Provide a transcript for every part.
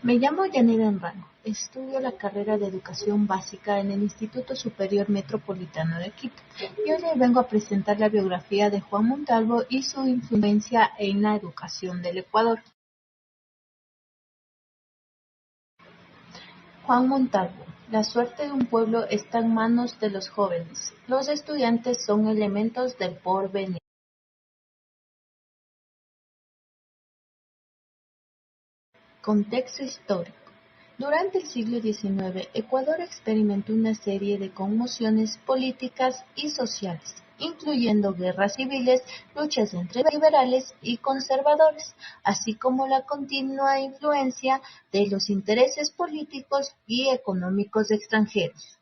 Me llamo Yanira Enrano, estudio la carrera de Educación Básica en el Instituto Superior Metropolitano de Quito y hoy les vengo a presentar la biografía de Juan Montalvo y su influencia en la educación del Ecuador. Juan Montalvo: la suerte de un pueblo está en manos de los jóvenes. Los estudiantes son elementos del porvenir. Contexto histórico. Durante el siglo XIX, Ecuador experimentó una serie de conmociones políticas y sociales, incluyendo guerras civiles, luchas entre liberales y conservadores, así como la continua influencia de los intereses políticos y económicos extranjeros.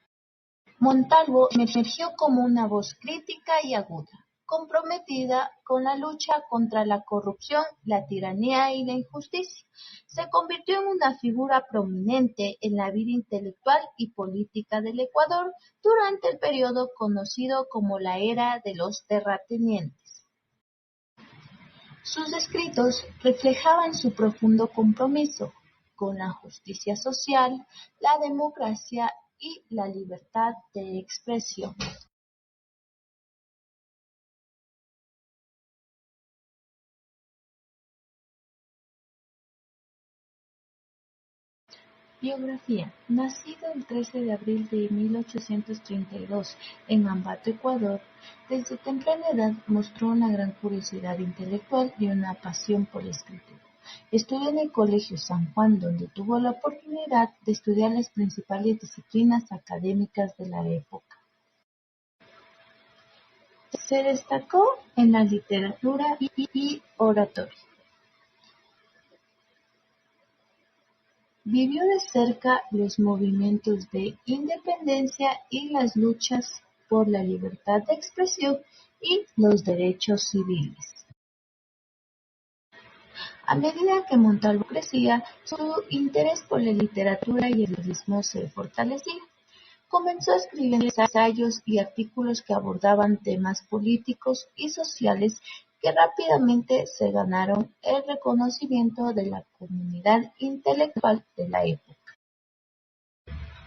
Montalvo emergió como una voz crítica y aguda, comprometida con la lucha contra la corrupción, la tiranía y la injusticia. Se convirtió en una figura prominente en la vida intelectual y política del Ecuador durante el periodo conocido como la Era de los Terratenientes. Sus escritos reflejaban su profundo compromiso con la justicia social, la democracia y la libertad de expresión. Biografía. Nacido el 13 de abril de 1832 en Ambato, Ecuador, desde temprana edad mostró una gran curiosidad intelectual y una pasión por la escritura. Estudió en el Colegio San Juan, donde tuvo la oportunidad de estudiar las principales disciplinas académicas de la época. Se destacó en la literatura y oratoria. Vivió de cerca los movimientos de independencia y las luchas por la libertad de expresión y los derechos civiles. A medida que Montalvo crecía, su interés por la literatura y el periodismo se fortalecía. Comenzó a escribir ensayos y artículos que abordaban temas políticos y sociales que rápidamente se ganaron el reconocimiento de la comunidad intelectual de la época.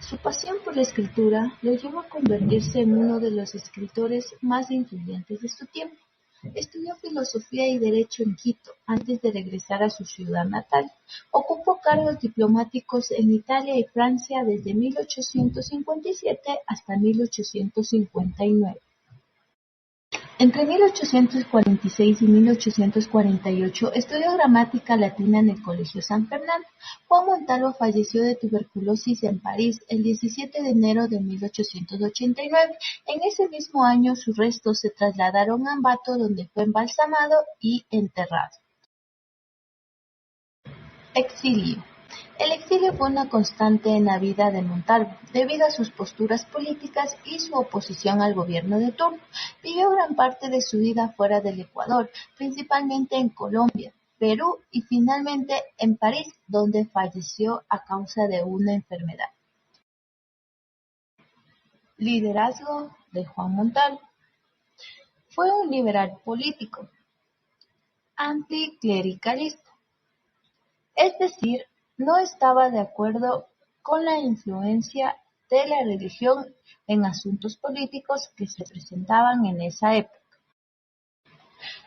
Su pasión por la escritura lo llevó a convertirse en uno de los escritores más influyentes de su tiempo. Estudió filosofía y derecho en Quito antes de regresar a su ciudad natal. Ocupó cargos diplomáticos en Italia y Francia desde 1857 hasta 1859. Entre 1846 y 1848 estudió gramática latina en el Colegio San Fernando. Juan Montalvo falleció de tuberculosis en París el 17 de enero de 1889. En ese mismo año sus restos se trasladaron a Ambato, donde fue embalsamado y enterrado. Exilio. El exilio fue una constante en la vida de Montalvo, debido a sus posturas políticas y su oposición al gobierno de turno. Vivió gran parte de su vida fuera del Ecuador, principalmente en Colombia, Perú y finalmente en París, donde falleció a causa de una enfermedad. Liderazgo de Juan Montalvo. Fue un liberal político, anticlericalista, es decir, no estaba de acuerdo con la influencia de la religión en asuntos políticos que se presentaban en esa época.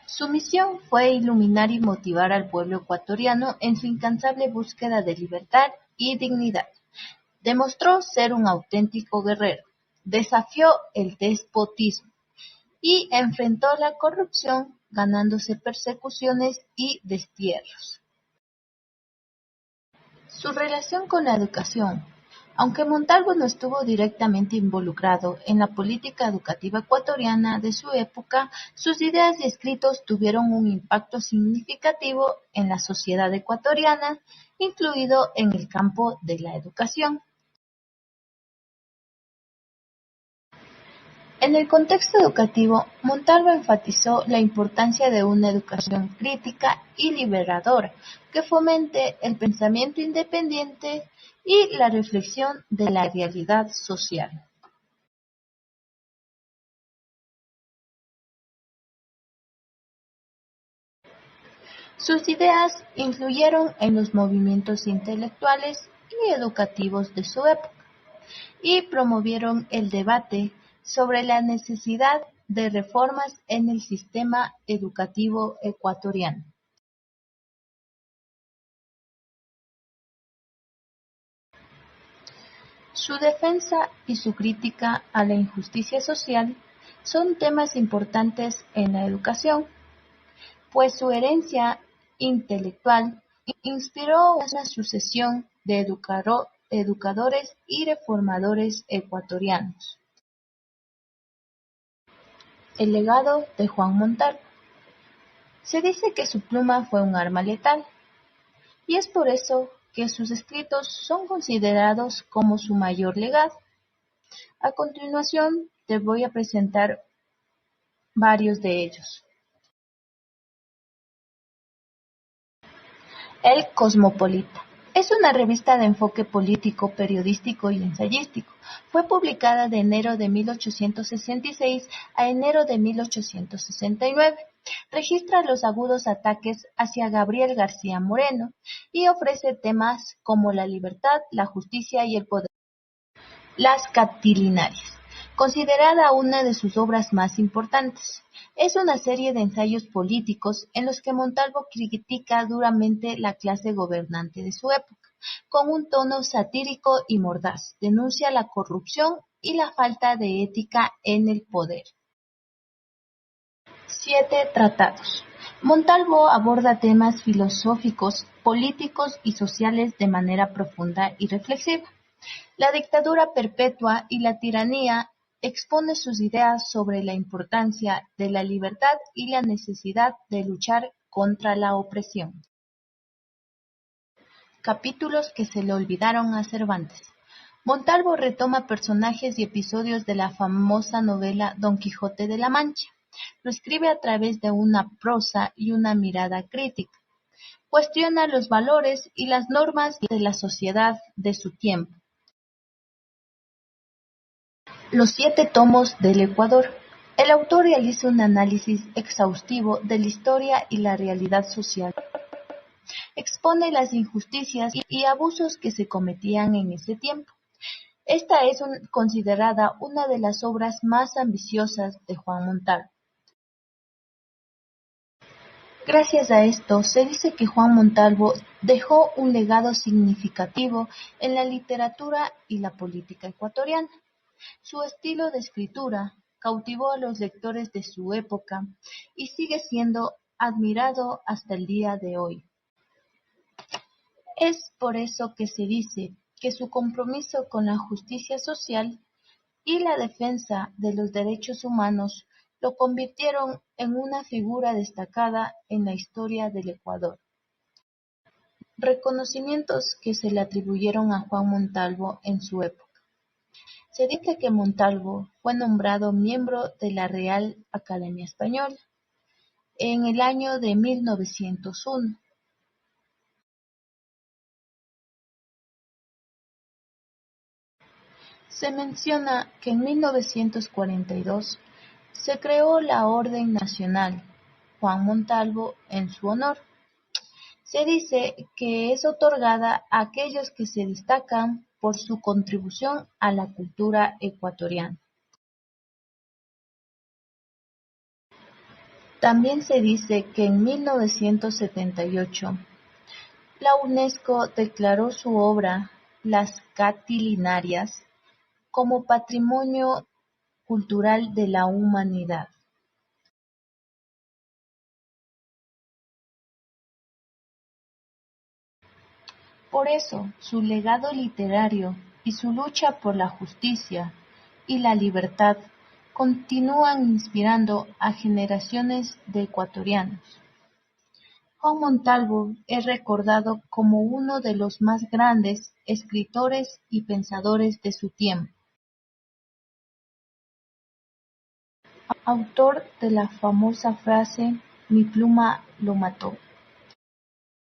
Su misión fue iluminar y motivar al pueblo ecuatoriano en su incansable búsqueda de libertad y dignidad. Demostró ser un auténtico guerrero, desafió el despotismo y enfrentó la corrupción, ganándose persecuciones y destierros. Su relación con la educación. Aunque Montalvo no estuvo directamente involucrado en la política educativa ecuatoriana de su época, sus ideas y escritos tuvieron un impacto significativo en la sociedad ecuatoriana, incluido en el campo de la educación. En el contexto educativo, Montalvo enfatizó la importancia de una educación crítica y liberadora, que fomente el pensamiento independiente y la reflexión de la realidad social. Sus ideas influyeron en los movimientos intelectuales y educativos de su época y promovieron el debate sobre la necesidad de reformas en el sistema educativo ecuatoriano. Su defensa y su crítica a la injusticia social son temas importantes en la educación, pues su herencia intelectual inspiró una sucesión de educadores y reformadores ecuatorianos. El legado de Juan Montalvo. Se dice que su pluma fue un arma letal, y es por eso que sus escritos son considerados como su mayor legado. A continuación te voy a presentar varios de ellos. El Cosmopolita. Es una revista de enfoque político, periodístico y ensayístico. Fue publicada de enero de 1866 a enero de 1869. Registra los agudos ataques hacia Gabriel García Moreno y ofrece temas como la libertad, la justicia y el poder. Las Catilinarias, considerada una de sus obras más importantes, es una serie de ensayos políticos en los que Montalvo critica duramente la clase gobernante de su época. Con un tono satírico y mordaz, denuncia la corrupción y la falta de ética en el poder. 7 tratados. Montalvo aborda temas filosóficos, políticos y sociales de manera profunda y reflexiva. La dictadura perpetua y la tiranía expone sus ideas sobre la importancia de la libertad y la necesidad de luchar contra la opresión. Capítulos que se le olvidaron a Cervantes. Montalvo retoma personajes y episodios de la famosa novela Don Quijote de la Mancha. Lo escribe a través de una prosa y una mirada crítica. Cuestiona los valores y las normas de la sociedad de su tiempo. Los 7 tomos del Ecuador. El autor realiza un análisis exhaustivo de la historia y la realidad social. Expone las injusticias y abusos que se cometían en ese tiempo. Esta es considerada una de las obras más ambiciosas de Juan Montalvo. Gracias a esto, se dice que Juan Montalvo dejó un legado significativo en la literatura y la política ecuatoriana. Su estilo de escritura cautivó a los lectores de su época y sigue siendo admirado hasta el día de hoy. Es por eso que se dice que su compromiso con la justicia social y la defensa de los derechos humanos lo convirtieron en una figura destacada en la historia del Ecuador. Reconocimientos que se le atribuyeron a Juan Montalvo en su época. Se dice que Montalvo fue nombrado miembro de la Real Academia Española en el año de 1901. Se menciona que en 1942 se creó la Orden Nacional Juan Montalvo en su honor. Se dice que es otorgada a aquellos que se destacan por su contribución a la cultura ecuatoriana. También se dice que en 1978 la UNESCO declaró su obra Las Catilinarias como Patrimonio Cultural de la Humanidad. Por eso, su legado literario y su lucha por la justicia y la libertad continúan inspirando a generaciones de ecuatorianos. Juan Montalvo es recordado como uno de los más grandes escritores y pensadores de su tiempo. Autor de la famosa frase "Mi pluma lo mató".